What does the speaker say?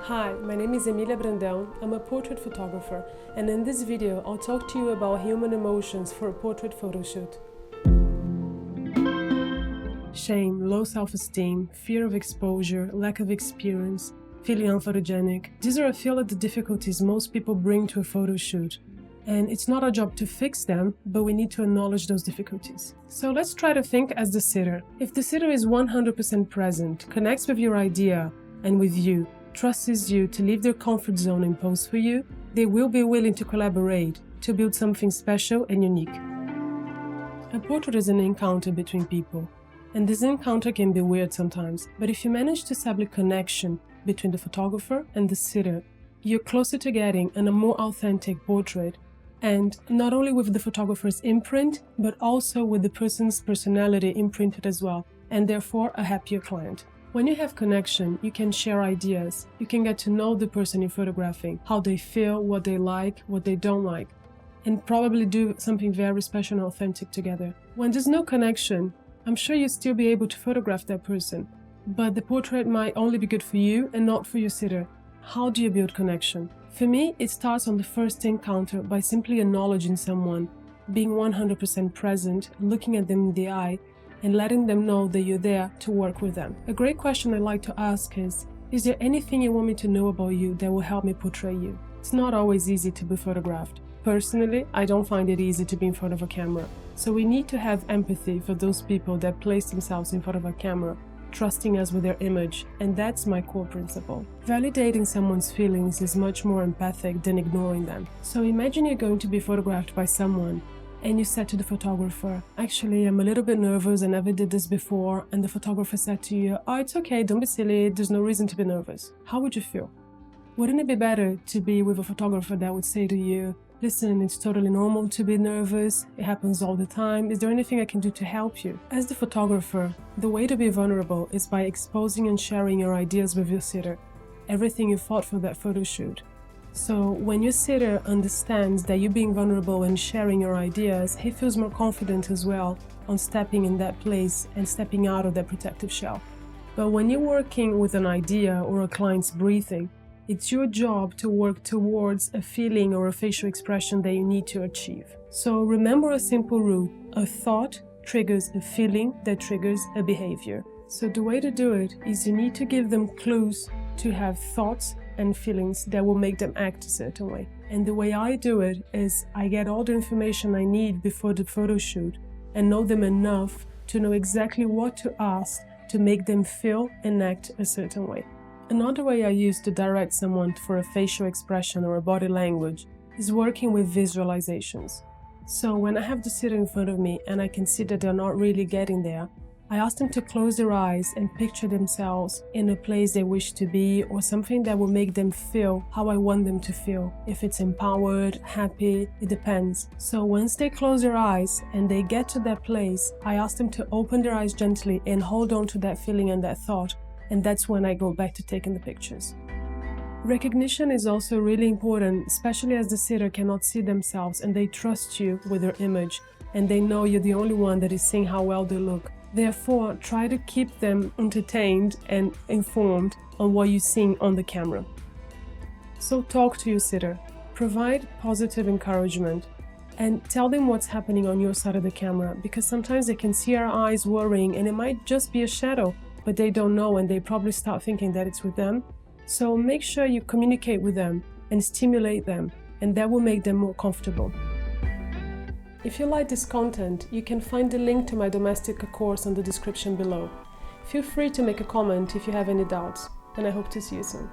Hi, my name is Emilia Brandão. I'm a portrait photographer, and in this video I'll talk to you about human emotions for a portrait photo shoot. Shame, low self-esteem, fear of exposure, lack of experience, feeling unphotogenic. These are a few of the difficulties most people bring to a photo shoot. And it's not our job to fix them, but we need to acknowledge those difficulties. So let's try to think as the sitter. If the sitter is 100% present, connects with your idea and with you, trusts you to leave their comfort zone and pose for you, they will be willing to collaborate to build something special and unique. A portrait is an encounter between people, and this encounter can be weird sometimes, but if you manage to establish connection between the photographer and the sitter, you're closer to getting a more authentic portrait, and not only with the photographer's imprint, but also with the person's personality imprinted as well, and therefore a happier client. When you have connection, you can share ideas, you can get to know the person you're photographing, how they feel, what they like, what they don't like, and probably do something very special and authentic together. When there's no connection, I'm sure you'll still be able to photograph that person, but the portrait might only be good for you and not for your sitter. How do you build connection? For me, it starts on the first encounter by simply acknowledging someone, being 100% present, looking at them in the eye, and letting them know that you're there to work with them. A great question I like to ask is there anything you want me to know about you that will help me portray you? It's not always easy to be photographed. Personally, I don't find it easy to be in front of a camera. So we need to have empathy for those people that place themselves in front of a camera, trusting us with their image, and that's my core principle. Validating someone's feelings is much more empathic than ignoring them. So imagine you're going to be photographed by someone, and you said to the photographer, actually, I'm a little bit nervous, I never did this before, and the photographer said to you, oh, it's okay, don't be silly, there's no reason to be nervous. How would you feel? Wouldn't it be better to be with a photographer that would say to you, listen, it's totally normal to be nervous, it happens all the time, is there anything I can do to help you? As the photographer, the way to be vulnerable is by exposing and sharing your ideas with your sitter, everything you thought for that photo shoot. So when your sitter understands that you're being vulnerable and sharing your ideas, he feels more confident as well on stepping in that place and stepping out of that protective shell. But when you're working with an idea or a client's breathing, it's your job to work towards a feeling or a facial expression that you need to achieve. So remember a simple rule: a thought triggers a feeling that triggers a behavior. So the way to do it is you need to give them clues to have thoughts and feelings that will make them act a certain way. And the way I do it is I get all the information I need before the photo shoot and know them enough to know exactly what to ask to make them feel and act a certain way. Another way I use to direct someone for a facial expression or a body language is working with visualizations. So when I have the sitter in front of me and I can see that they're not really getting there, I ask them to close their eyes and picture themselves in a place they wish to be or something that will make them feel how I want them to feel. If it's empowered, happy, it depends. So once they close their eyes and they get to that place, I ask them to open their eyes gently and hold on to that feeling and that thought. And that's when I go back to taking the pictures. Recognition is also really important, especially as the sitter cannot see themselves and they trust you with their image and they know you're the only one that is seeing how well they look. Therefore, try to keep them entertained and informed on what you're seeing on the camera. So talk to your sitter, provide positive encouragement, and tell them what's happening on your side of the camera, because sometimes they can see our eyes worrying and it might just be a shadow, but they don't know and they probably start thinking that it's with them. So make sure you communicate with them and stimulate them, and that will make them more comfortable. If you like this content, you can find the link to my Domestika course in the description below. Feel free to make a comment if you have any doubts, and I hope to see you soon.